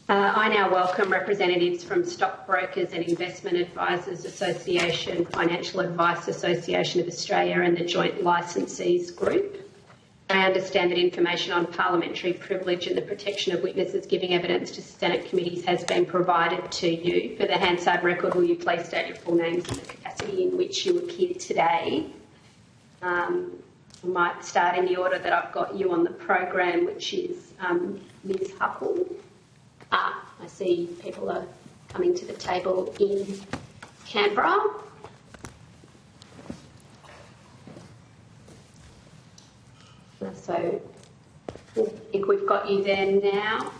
I now welcome representatives from Stockbrokers and Investment Advisors Association, Financial Advice Association of Australia and the Joint Licensees Group. I understand that information on parliamentary privilege and the protection of witnesses giving evidence to Senate committees has been provided to you. For the Hansard record, will you please state your full names and the capacity in which you appear today? I might start in the order that I've got you on the program, which is Ms Huckle. I see people are coming to the table in Canberra. So I think we've got you there now.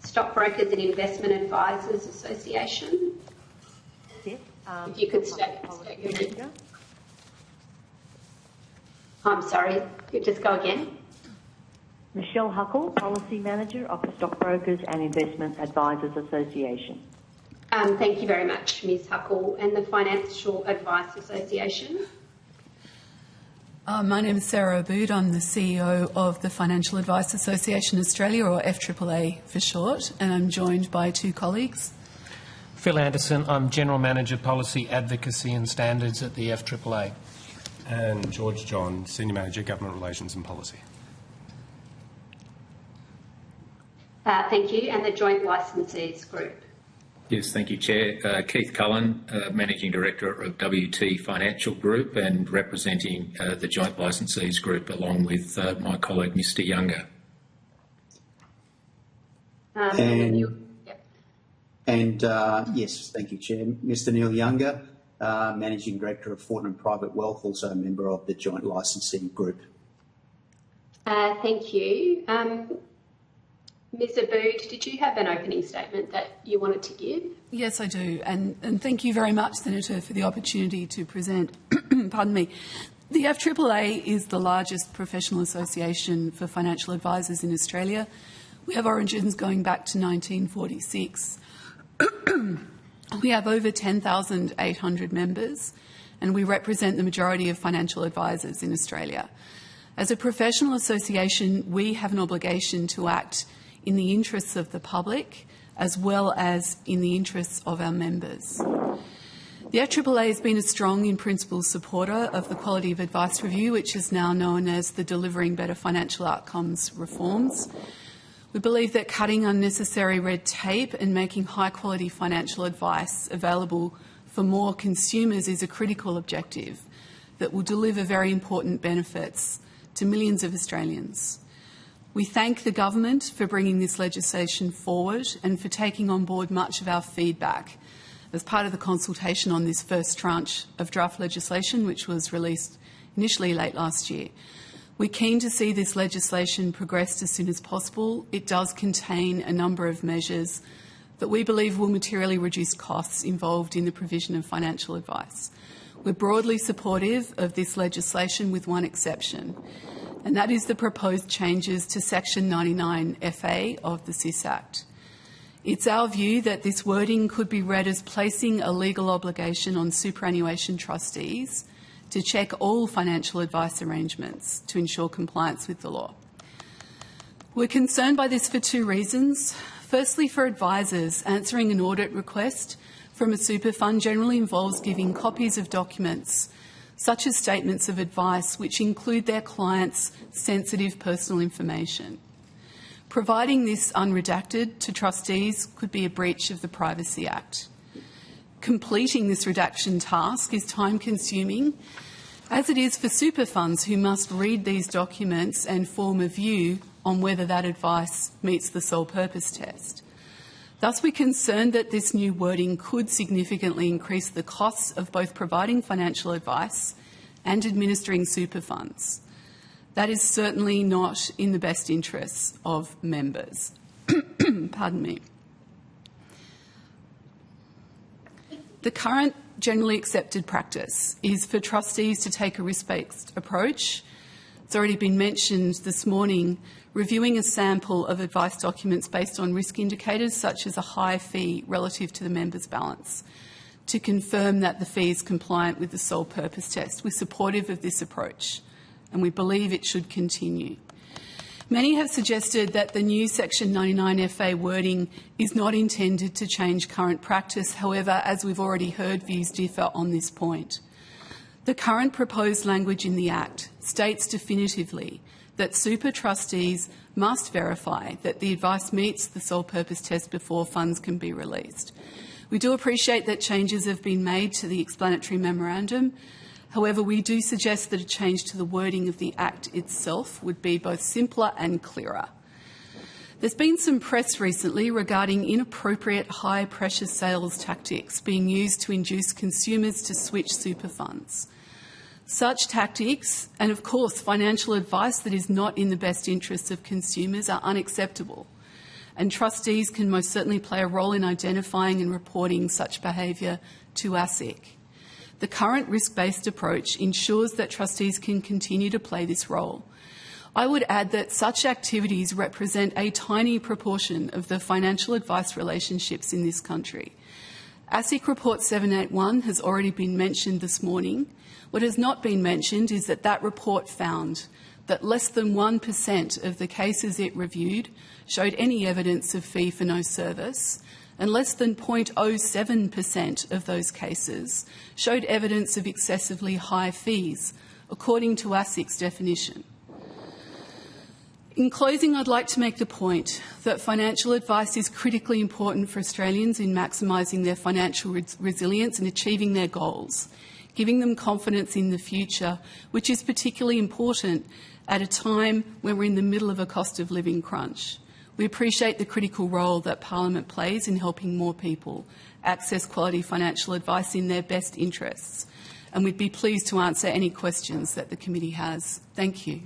Stockbrokers and Investment Advisors Association. Yes. If you could state your name. I'm sorry, you just go again. Michelle Huckle, Policy Manager of the Stockbrokers and Investment Advisors Association. Thank you very much, Ms Huckle. And the Financial Advice Association? My name is Sarah Abood. I'm the CEO of the Financial Advice Association Australia, or FAAA for short, and I'm joined by two colleagues. Phil Anderson, I'm General Manager Policy, Advocacy and Standards at the FAAA. And George John, Senior Manager, Government Relations and Policy. Thank you. And the Joint Licensees Group? Yes, thank you, Chair. Keith Cullen, Managing Director of WT Financial Group and representing the Joint Licensees Group along with my colleague Mr Younger. Yes, thank you, Chair. Mr Neil Younger, Managing Director of Fortnum Private Wealth, also a member of the Joint Licensing Group. Thank you. Ms Abood, did you have an opening statement that you wanted to give? Yes, I do. And thank you very much, Senator, for the opportunity to present. Pardon me. The FAAA is the largest professional association for financial advisors in Australia. We have origins going back to 1946. We have over 10,800 members, and we represent the majority of financial advisors in Australia. As a professional association, we have an obligation to act in the interests of the public as well as in the interests of our members. The FAAA has been a strong in-principle supporter of the Quality of Advice Review, which is now known as the Delivering Better Financial Outcomes reforms. We believe that cutting unnecessary red tape and making high-quality financial advice available for more consumers is a critical objective that will deliver very important benefits to millions of Australians. We thank the government for bringing this legislation forward and for taking on board much of our feedback as part of the consultation on this first tranche of draft legislation, which was released initially late last year. We're keen to see this legislation progressed as soon as possible. It does contain a number of measures that we believe will materially reduce costs involved in the provision of financial advice. We're broadly supportive of this legislation with one exception, and that is the proposed changes to Section 99FA of the SIS Act. It's our view that this wording could be read as placing a legal obligation on superannuation trustees to check all financial advice arrangements to ensure compliance with the law. We're concerned by this for two reasons. Firstly, for advisors, answering an audit request from a super fund generally involves giving copies of documents such as statements of advice which include their clients' sensitive personal information. Providing this unredacted to trustees could be a breach of the Privacy Act. Completing this redaction task is time-consuming, as it is for super funds who must read these documents and form a view on whether that advice meets the sole purpose test. Thus, we're concerned that this new wording could significantly increase the costs of both providing financial advice and administering super funds. That is certainly not in the best interests of members. Pardon me. The current generally accepted practice is for trustees to take a risk-based approach. It's already been mentioned this morning, reviewing a sample of advice documents based on risk indicators such as a high fee relative to the member's balance to confirm that the fee is compliant with the sole purpose test. We're supportive of this approach and we believe it should continue. Many have suggested that the new Section 99 FA wording is not intended to change current practice. However, as we've already heard, views differ on this point. The current proposed language in the Act states definitively that super trustees must verify that the advice meets the sole purpose test before funds can be released. We do appreciate that changes have been made to the explanatory memorandum. However, we do suggest that a change to the wording of the Act itself would be both simpler and clearer. There's been some press recently regarding inappropriate high-pressure sales tactics being used to induce consumers to switch super funds. Such tactics, and of course financial advice that is not in the best interests of consumers, are unacceptable, and trustees can most certainly play a role in identifying and reporting such behaviour to ASIC. The current risk-based approach ensures that trustees can continue to play this role. I would add that such activities represent a tiny proportion of the financial advice relationships in this country. ASIC Report 781 has already been mentioned this morning. What has not been mentioned is that that report found that less than 1% of the cases it reviewed showed any evidence of fee for no service, and less than 0.07% of those cases showed evidence of excessively high fees, according to ASIC's definition. In closing, I'd like to make the point that financial advice is critically important for Australians in maximising their financial resilience and achieving their goals, giving them confidence in the future, which is particularly important at a time when we're in the middle of a cost of living crunch. We appreciate the critical role that Parliament plays in helping more people access quality financial advice in their best interests, and we'd be pleased to answer any questions that the committee has. Thank you.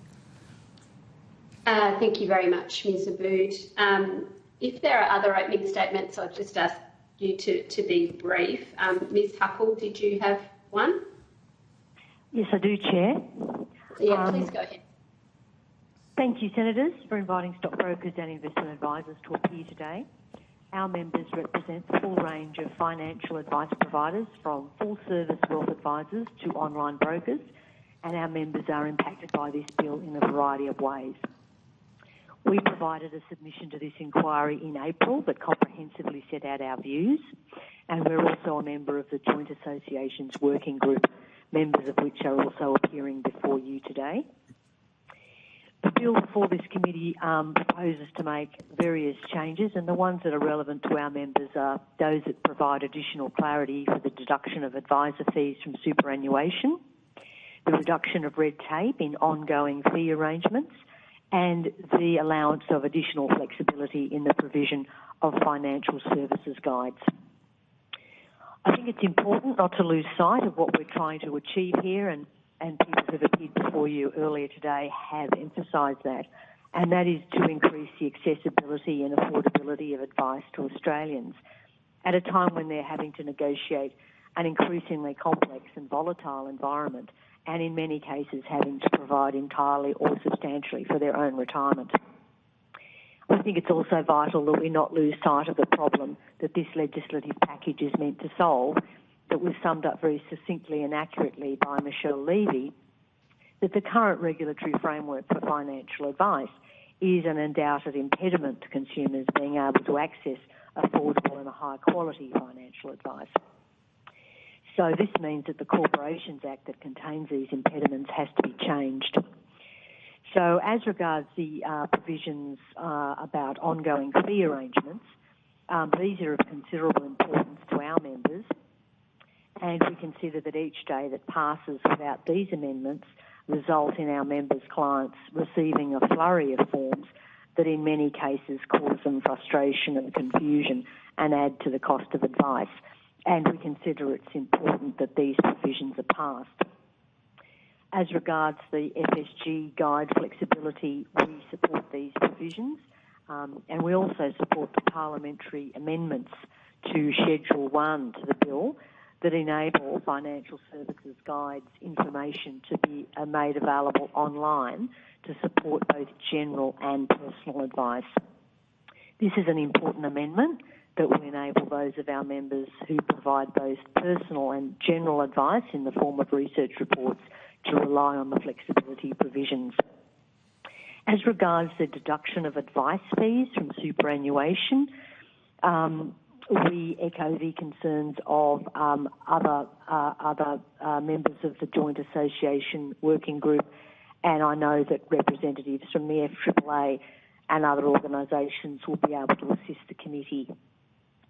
Thank you very much, Ms Abood. If there are other opening statements, I'll just ask you to be brief. Ms Huckle, did you have one? Yes, I do, Chair. Yeah, please go ahead. Thank you, Senators, for inviting stockbrokers and investment advisors to appear today. Our members represent the full range of financial advice providers, from full-service wealth advisors to online brokers, and our members are impacted by this bill in a variety of ways. We provided a submission to this inquiry in April that comprehensively set out our views, and we're also a member of the Joint Associations Working Group, members of which are also appearing before you today. The bill before this committee proposes to make various changes, and the ones that are relevant to our members are those that provide additional clarity for the deduction of advisor fees from superannuation, the reduction of red tape in ongoing fee arrangements, and the allowance of additional flexibility in the provision of financial services guides. I think it's important not to lose sight of what we're trying to achieve here, and people who have appeared before you earlier today have emphasised that, and that is to increase the accessibility and affordability of advice to Australians at a time when they're having to negotiate an increasingly complex and volatile environment, and in many cases having to provide entirely or substantially for their own retirement. I think it's also vital that we not lose sight of the problem that this legislative package is meant to solve, that was summed up very succinctly and accurately by Michelle Levy, that the current regulatory framework for financial advice is an undoubted impediment to consumers being able to access affordable and high-quality financial advice. So this means that the Corporations Act that contains these impediments has to be changed. So as regards the provisions about ongoing fee arrangements, these are of considerable importance to our members, and we consider that each day that passes without these amendments result in our members' clients receiving a flurry of forms that in many cases cause them frustration and confusion and add to the cost of advice. And we consider it's important that these provisions are passed. As regards the FSG guide flexibility, we support these provisions, and we also support the parliamentary amendments to Schedule 1 to the bill that enable financial services guides information to be made available online to support both general and personal advice. This is an important amendment that will enable those of our members who provide both personal and general advice in the form of research reports to rely on the flexibility provisions. As regards the deduction of advice fees from superannuation, we echo the concerns of other members of the Joint Association Working Group, and I know that representatives from the FAAA and other organisations will be able to assist the committee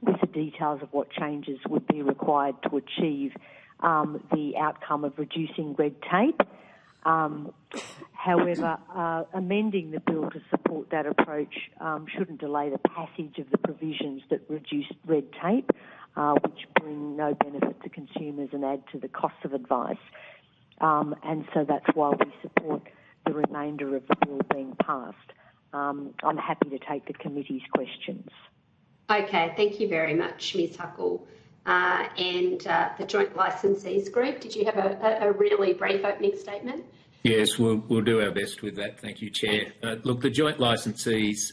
with the details of what changes would be required to achieve the outcome of reducing red tape. However, amending the bill to support that approach shouldn't delay the passage of the provisions that reduce red tape, which bring no benefit to consumers and add to the cost of advice. And so that's why we support the remainder of the bill being passed. I'm happy to take the committee's questions. Okay, thank you very much, Ms Huckle. And the Joint Licensees Group, did you have a really brief opening statement? Yes, we'll do our best with that. Thank you, Chair. Look, the joint licensees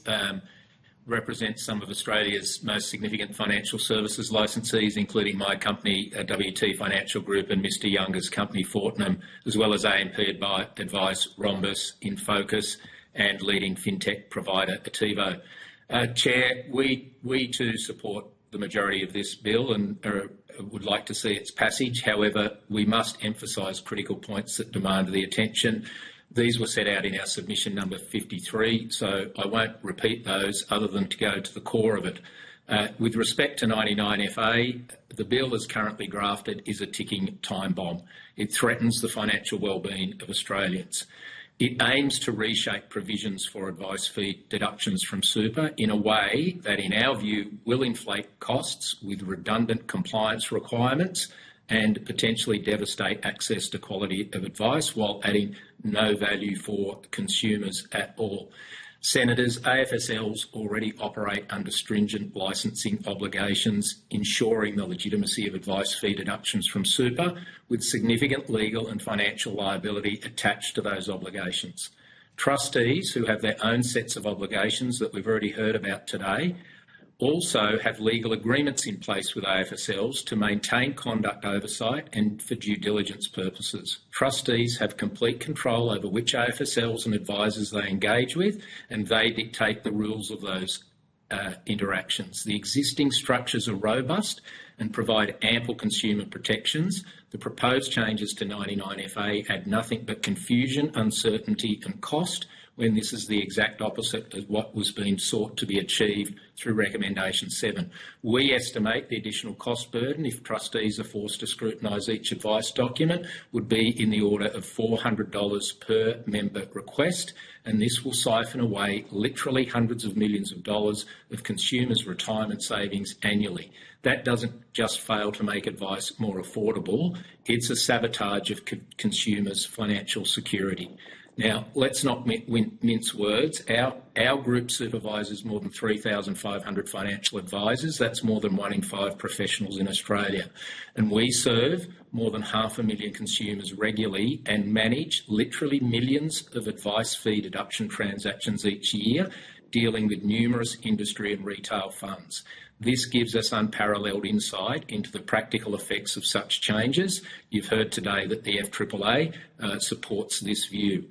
represent some of Australia's most significant financial services licensees, including my company, WT Financial Group, and Mr Younger's company, Fortnum, as well as AMP Advice, Rhombus, Infocus, and leading fintech provider, Ativo. Chair, we too support the majority of this bill and would like to see its passage. However, we must emphasise critical points that demand the attention. These were set out in our submission number 53, so I won't repeat those other than to go to the core of it. With respect to 99FA, the bill as currently drafted is a ticking time bomb. It threatens the financial well-being of Australians. It aims to reshape provisions for advice fee deductions from super in a way that, in our view, will inflate costs with redundant compliance requirements and potentially devastate access to quality of advice while adding no value for consumers at all. Senators, AFSLs already operate under stringent licensing obligations, ensuring the legitimacy of advice fee deductions from super, with significant legal and financial liability attached to those obligations. Trustees, who have their own sets of obligations that we've already heard about today, also have legal agreements in place with AFSLs to maintain conduct oversight and for due diligence purposes. Trustees have complete control over which AFSLs and advisors they engage with, and they dictate the rules of those interactions. The existing structures are robust and provide ample consumer protections. The proposed changes to 99FA add nothing but confusion, uncertainty and cost, when this is the exact opposite of what was being sought to be achieved through Recommendation 7. We estimate the additional cost burden, if trustees are forced to scrutinise each advice document, would be in the order of $400 per member request, and this will siphon away literally hundreds of millions of dollars of consumers' retirement savings annually. That doesn't just fail to make advice more affordable, it's a sabotage of consumers' financial security. Now, let's not mince words. Our group supervises more than 3,500 financial advisors. That's more than 1 in 5 professionals in Australia. And we serve more than 500,000 consumers regularly and manage literally millions of advice fee deduction transactions each year, dealing with numerous industry and retail funds. This gives us unparalleled insight into the practical effects of such changes. You've heard today that the FAAA supports this view.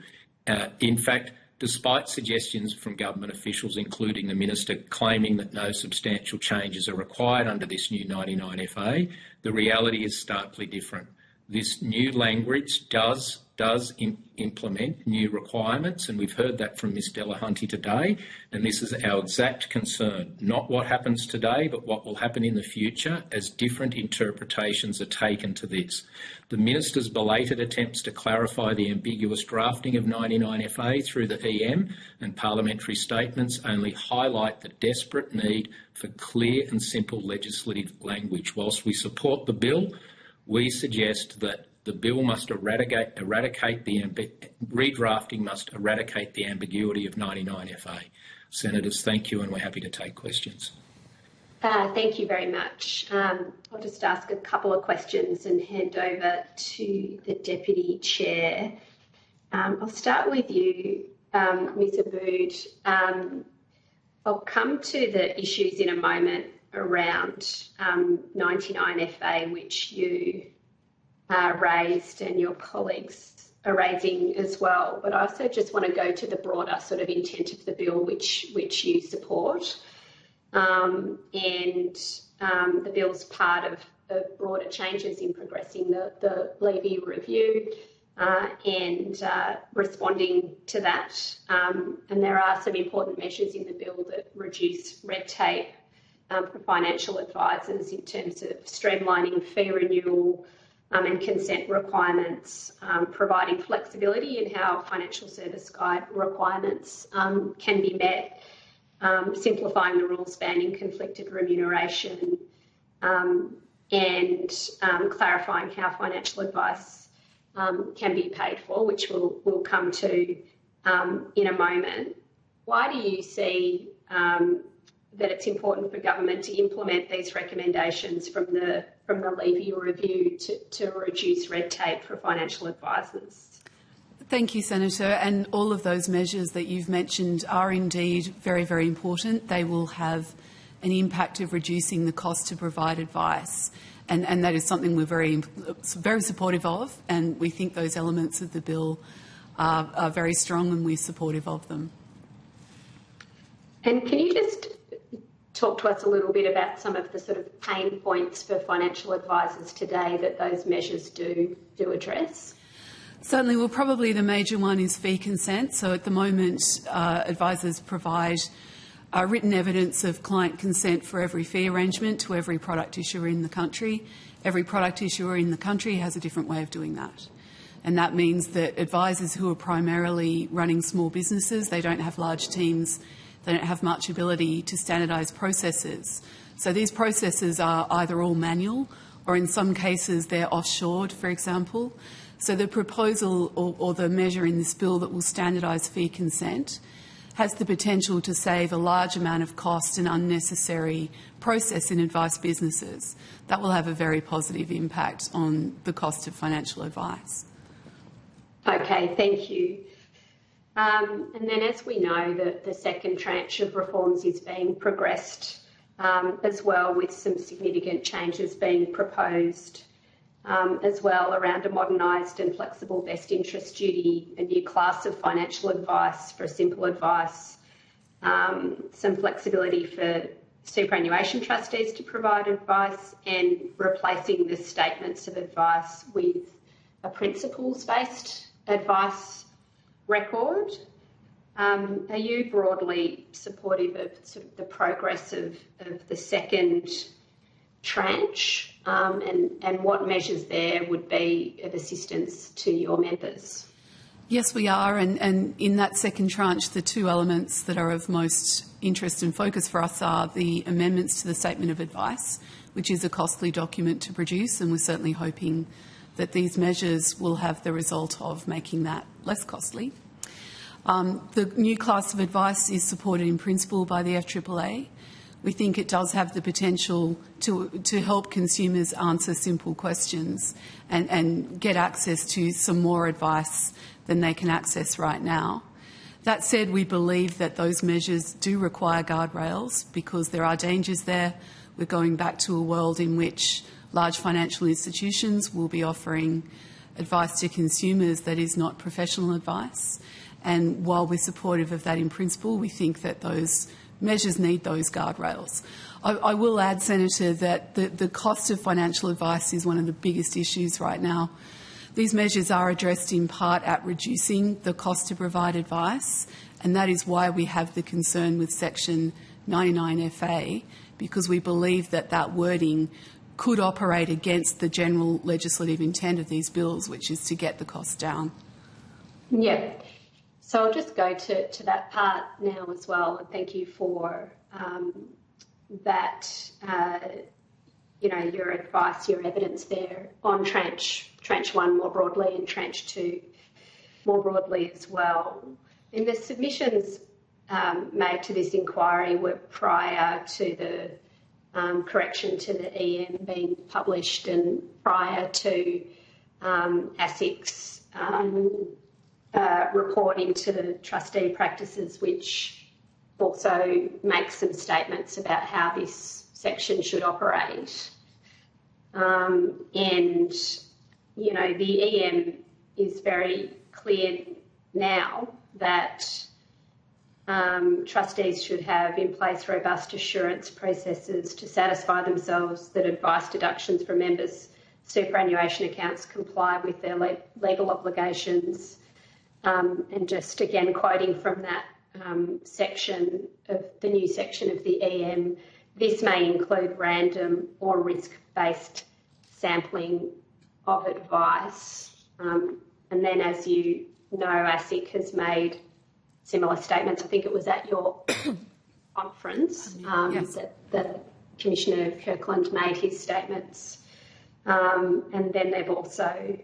In fact, despite suggestions from government officials, including the Minister, claiming that no substantial changes are required under this new 99FA, the reality is starkly different. This new language does implement new requirements, and we've heard that from Ms Delahunty today, and this is our exact concern. Not what happens today, but what will happen in the future as different interpretations are taken to this. The Minister's belated attempts to clarify the ambiguous drafting of 99FA through the EM and parliamentary statements only highlight the desperate need for clear and simple legislative language. Whilst we support the bill, we suggest that the bill must redrafting must eradicate the ambiguity of 99FA. Senators, thank you, and we're happy to take questions. Thank you very much. I'll just ask a couple of questions and hand over to the Deputy Chair. I'll start with you, Ms Abood. I'll come to the issues in a moment around 99FA, which you raised and your colleagues are raising as well. But I also just want to go to the broader sort of intent of the bill, which you support. The bill's part of broader changes in progressing the Levy review and responding to that. And there are some important measures in the bill that reduce red tape for financial advisors in terms of streamlining fee renewal and consent requirements, providing flexibility in how financial service guide requirements can be met, simplifying the rules banning conflicted remuneration, and clarifying how financial advice can be paid for, which we'll come to in a moment. Why do you see that it's important for government to implement these recommendations from the Levy review to reduce red tape for financial advisors? Thank you, Senator. And all of those measures that you've mentioned are indeed very, very important. They will have an impact of reducing the cost to provide advice. And that is something we're very, very supportive of. And we think those elements of the bill are very strong, and we're supportive of them. And can you just talk to us a little bit about some of the sort of pain points for financial advisors today that those measures do address? Certainly. Well, probably the major one is fee consent. So at the moment, advisors provide written evidence of client consent for every fee arrangement to every product issuer in the country. Every product issuer in the country has a different way of doing that. And that means that advisors who are primarily running small businesses, they don't have large teams, they don't have much ability to standardise processes. So these processes are either all manual or in some cases they're offshored, for example. So the proposal or the measure in this bill that will standardise fee consent has the potential to save a large amount of cost and unnecessary process in advice businesses. That will have a very positive impact on the cost of financial advice. Okay, thank you. And then, as we know, the second tranche of reforms is being progressed as well, with some significant changes being proposed as well around a modernised and flexible best interest duty, a new class of financial advice for simple advice, some flexibility for superannuation trustees to provide advice, and replacing the statements of advice with a principles-based advice record. Are you broadly supportive of sort of the progress of the second tranche, and what measures there would be of assistance to your members? Yes, we are, and in that second tranche, the two elements that are of most interest and focus for us are the amendments to the Statement of Advice, which is a costly document to produce, and we're certainly hoping that these measures will have the result of making that less costly. The new class of advice is supported in principle by the FAAA. We think it does have the potential to help consumers answer simple questions and get access to some more advice than they can access right now. That said, we believe that those measures do require guardrails because there are dangers there. We're going back to a world in which large financial institutions will be offering advice to consumers that is not professional advice. And while we're supportive of that in principle, we think that those measures need those guardrails. I will add, Senator, that the cost of financial advice is one of the biggest issues right now. These measures are addressed in part at reducing the cost to provide advice, and that is why we have the concern with Section 99 FA, because we believe that that wording could operate against the general legislative intent of these bills, which is to get the costs down. Yeah. So I'll just go to that part now as well, and thank you for that, your advice, your evidence there on tranche 1 more broadly and tranche 2 more broadly as well. And the submissions made to this inquiry were prior to the correction to the EM being published and prior to ASIC's report into trustee practices, which also makes some statements about how this section should operate. And, the EM is very clear now that trustees should have in place robust assurance processes to satisfy themselves that advice deductions from members' superannuation accounts comply with their legal obligations. And just again quoting from that section of the new section of the EM, this may include random or risk-based sampling of advice. And then, as you know, ASIC has made similar statements. I think it was at your conference yes. that the Commissioner Kirkland made his statements. And then they've also,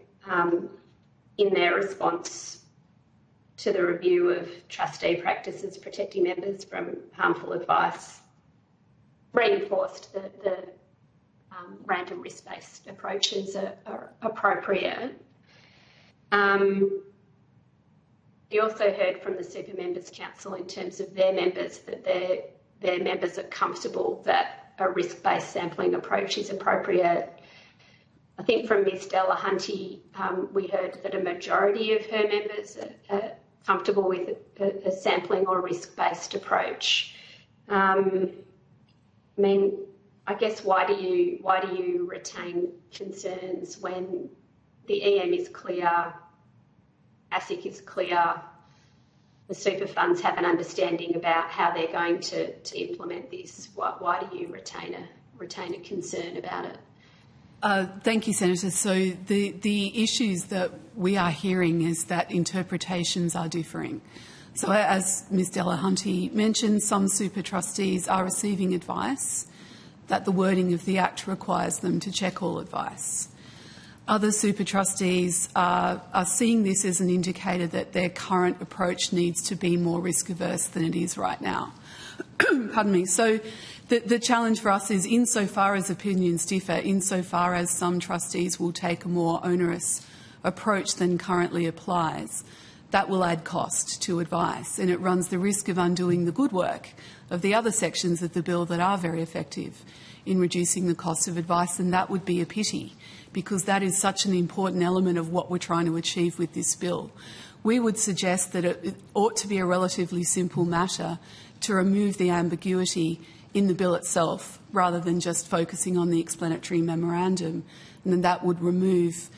in their response to the review of trustee practices protecting members from harmful advice, reinforced that the random risk-based approaches are appropriate. You also heard from the Super Members Council in terms of their members that their members are comfortable that a risk-based sampling approach is appropriate. I think from Ms Delahunty, we heard that a majority of her members are comfortable with a sampling or risk-based approach. I mean, I guess why do you retain concerns when the EM is clear, ASIC is clear, the super funds have an understanding about how they're going to implement this? Why do you retain a concern about it? Thank you, Senator. So the issues that we are hearing is that interpretations are differing. So as Ms Delahunty mentioned, some super trustees are receiving advice that the wording of the Act requires them to check all advice. Other super trustees are seeing this as an indicator that their current approach needs to be more risk-averse than it is right now. Pardon me. So the challenge for us is, insofar as opinions differ, insofar as some trustees will take a more onerous approach than currently applies, that will add cost to advice, and it runs the risk of undoing the good work of the other sections of the bill that are very effective in reducing the cost of advice, and that would be a pity, because that is such an important element of what we're trying to achieve with this bill. We would suggest that it ought to be a relatively simple matter to remove the ambiguity in the bill itself, rather than just focusing on the explanatory memorandum, and then that would remove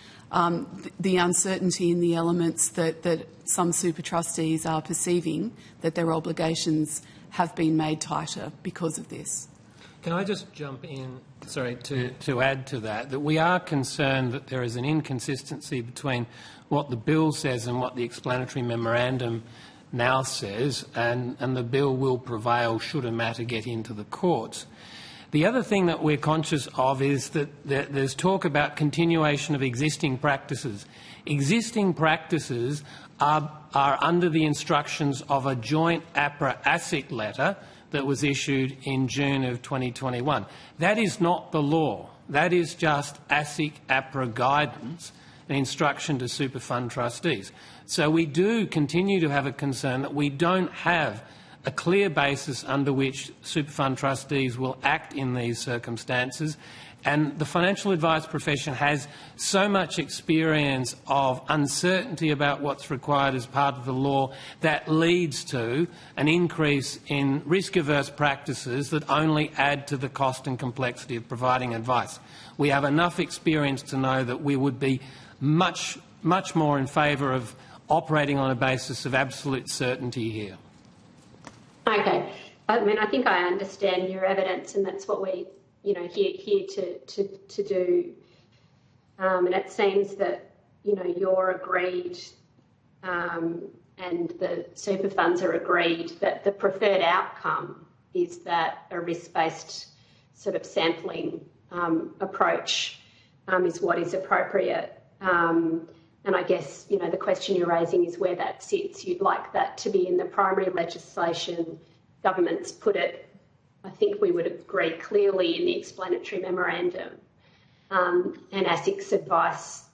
the uncertainty in the elements that some super trustees are perceiving that their obligations have been made tighter because of this. Can I just jump in, to add to that we are concerned that there is an inconsistency between what the bill says and what the explanatory memorandum now says, and the bill will prevail should a matter get into the courts. The other thing that we're conscious of is that there's talk about continuation of existing practices. Existing practices are under the instructions of a joint APRA-ASIC letter that was issued in June of 2021. That is not the law. That is just ASIC-APRA guidance, an instruction to super fund trustees. So we do continue to have a concern that we don't have a clear basis under which super fund trustees will act in these circumstances, and the financial advice profession has so much experience of uncertainty about what's required as part of the law that leads to an increase in risk-averse practices that only add to the cost and complexity of providing advice. We have enough experience to know that we would be much more in favour of operating on a basis of absolute certainty here. Okay. I mean, I think I understand your evidence, and that's what we, here to do. And it seems that, you're agreed, and the super funds are agreed that the preferred outcome is that a risk-based sort of sampling approach is what is appropriate. And I guess, the question you're raising is where that sits. You'd like that to be in the primary legislation. Government's put it, I think we would agree, clearly in the explanatory memorandum. And ASIC's advice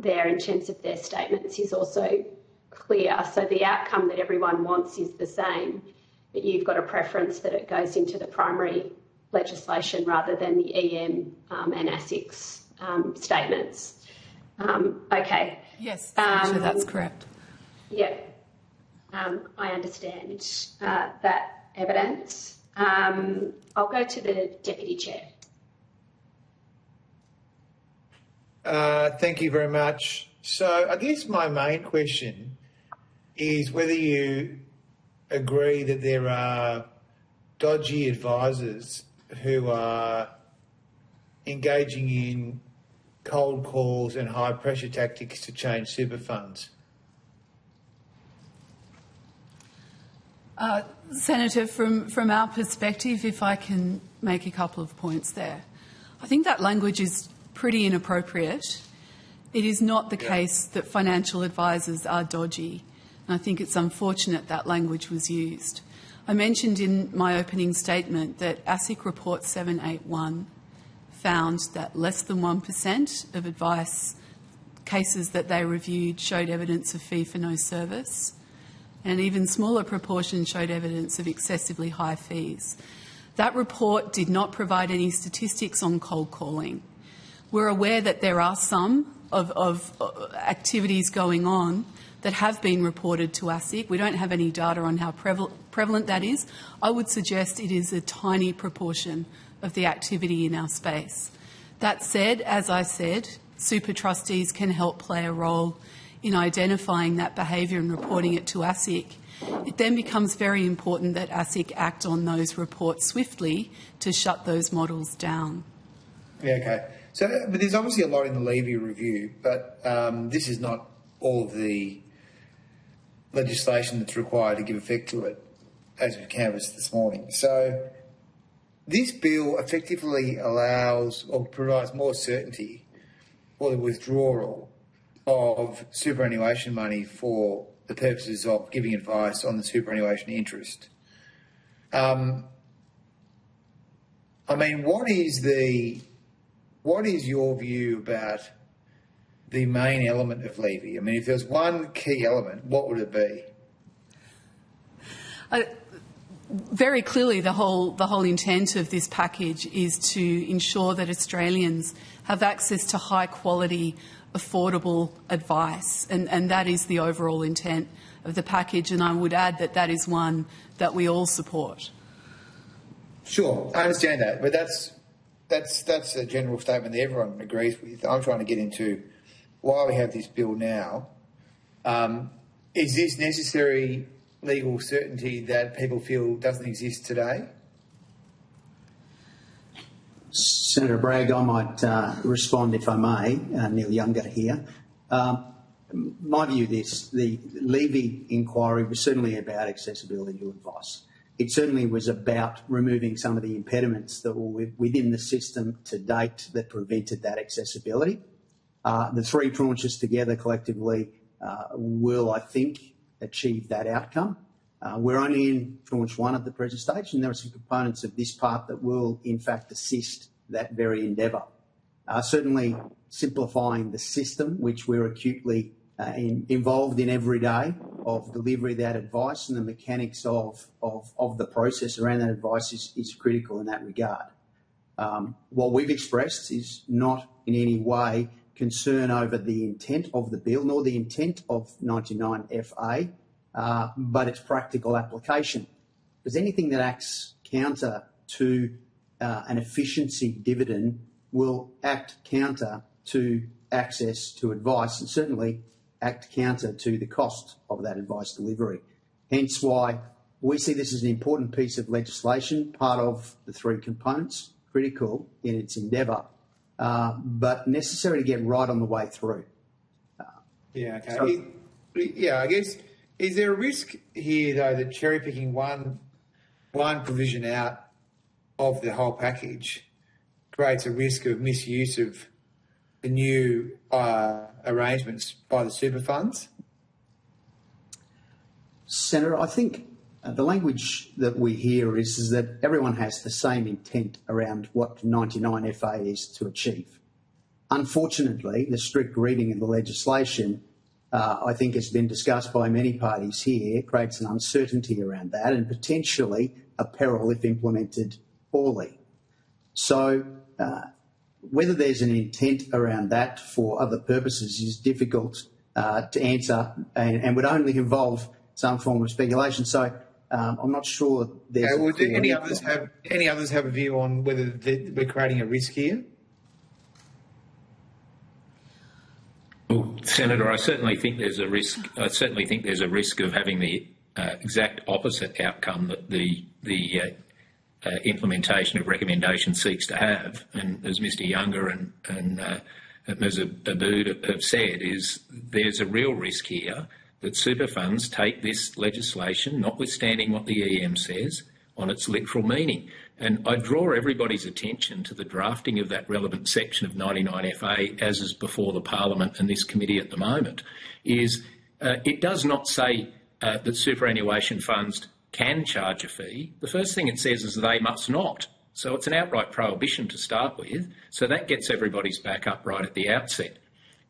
there in terms of their statements is also clear. So the outcome that everyone wants is the same, but you've got a preference that it goes into the primary legislation rather than the EM and ASIC's statements. Okay. Yes, Senator, that's correct. Yeah, I understand that evidence. I'll go to the Deputy Chair. Thank you very much. So I guess my main question is whether you agree that there are dodgy advisors who are engaging in cold calls and high pressure tactics to change super funds. Senator, from our perspective, if I can make a couple of points there, I think that language is pretty inappropriate. It is not the case that financial advisors are dodgy, and I think it's unfortunate that language was used. I mentioned in my opening statement that ASIC Report 781 found that less than 1% of advice cases that they reviewed showed evidence of fee for no service, and an even smaller proportion showed evidence of excessively high fees. That report did not provide any statistics on cold calling. We're aware that there are some of activities going on that have been reported to ASIC. We don't have any data on how prevalent that is. I would suggest it is a tiny proportion of the activity in our space. That said, as I said, super trustees can help play a role in identifying that behaviour and reporting it to ASIC. It then becomes very important that ASIC act on those reports swiftly to shut those models down. Yeah, okay. So, but there's obviously a lot in the Levy review, but this is not all of the legislation that's required to give effect to it, as we've canvassed this morning. So this bill effectively allows or provides more certainty for the withdrawal of superannuation money for the purposes of giving advice on the superannuation interest. I mean, what is your view about the main element of Levy? I mean, if there's one key element, what would it be? Very clearly, the whole intent of this package is to ensure that Australians have access to high quality, affordable advice, and that is the overall intent of the package. And I would add that that is one that we all support. Sure, I understand that, but that's a general statement that everyone agrees with. I'm trying to get into why we have this bill now. Is this necessary legal certainty that people feel doesn't exist today? Senator Bragg, I might respond if I may. Neil Younger here. My view of this, the Levy inquiry was certainly about accessibility to advice. It certainly was about removing some of the impediments that were within the system to date that prevented that accessibility. The three tranches together collectively will, I think, achieve that outcome. We're only in tranche one at the present stage, and there are some components of this part that will, in fact, assist that very endeavour. Certainly simplifying the system, which we're acutely involved in every day, of delivery of that advice, and the mechanics of the process around that advice is critical in that regard. What we've expressed is not in any way concern over the intent of the bill, nor the intent of 99 FA, but its practical application. Because anything that acts counter to an efficiency dividend will act counter to access to advice, and certainly act counter to the cost of that advice delivery. Hence why we see this as an important piece of legislation, part of the three components, critical in its endeavour, but necessary to get right on the way through. Yeah, okay. I guess, is there a risk here, though, that cherry-picking one provision out of the whole package creates a risk of misuse of the new arrangements by the super funds? Senator, I think the language that we hear is that everyone has the same intent around what 99 FA is to achieve. Unfortunately, the strict reading of the legislation, I think has been discussed by many parties here, creates an uncertainty around that and potentially a peril if implemented poorly. So whether there's an intent around that for other purposes is difficult to answer and would only involve some form of speculation. So I'm not sure there's... Okay, well, do any others have a view on whether we're creating a risk here? Well, Senator, I certainly think there's a risk. I certainly think there's a risk of having the exact opposite outcome that the implementation of recommendations seeks to have. And as Mr. Younger and Ms. Abood have said, is there's a real risk here that super funds take this legislation, notwithstanding what the EM says, on its literal meaning. And I draw everybody's attention to the drafting of that relevant section of 99FA, as is before the Parliament and this committee at the moment, is it does not say that superannuation funds can charge a fee. The first thing it says is they must not. So it's an outright prohibition to start with. So that gets everybody's back up right at the outset.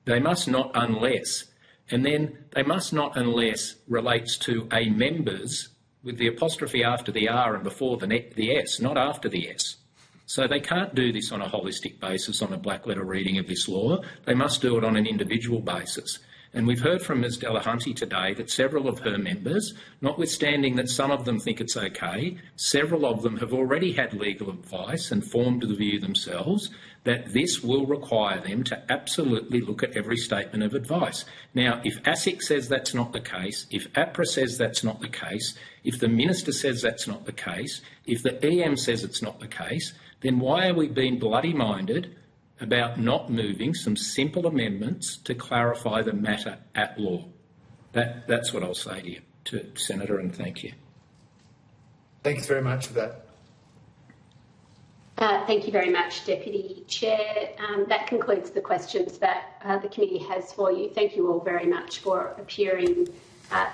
They must not unless. And then they must not unless relates to a member's, with the apostrophe after the R and before the S, not after the S. So they can't do this on a holistic basis on a black letter reading of this law. They must do it on an individual basis. And we've heard from Ms Delahunty today that several of her members, notwithstanding that some of them think it's okay, several of them have already had legal advice and formed the view themselves that this will require them to absolutely look at every statement of advice. Now, if ASIC says that's not the case, if APRA says that's not the case, if the Minister says that's not the case, if the EM says it's not the case, then why are we being bloody-minded about not moving some simple amendments to clarify the matter at law? That's what I'll say to you, Senator, and thank you. Thanks very much for that. Thank you very much, Deputy Chair. That concludes the questions that the committee has for you. Thank you all very much for appearing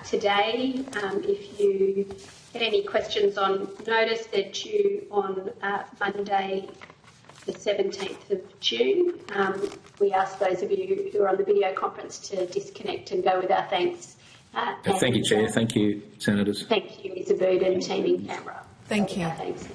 today. If you get any questions on notice, they're due on Monday, the 17th of June. We ask those of you who are on the video conference to disconnect and go with our thanks. Thank you, Chair. Thank you, Senators. Thank you, Ms Abood and team in Canberra. Thank you. Thanks.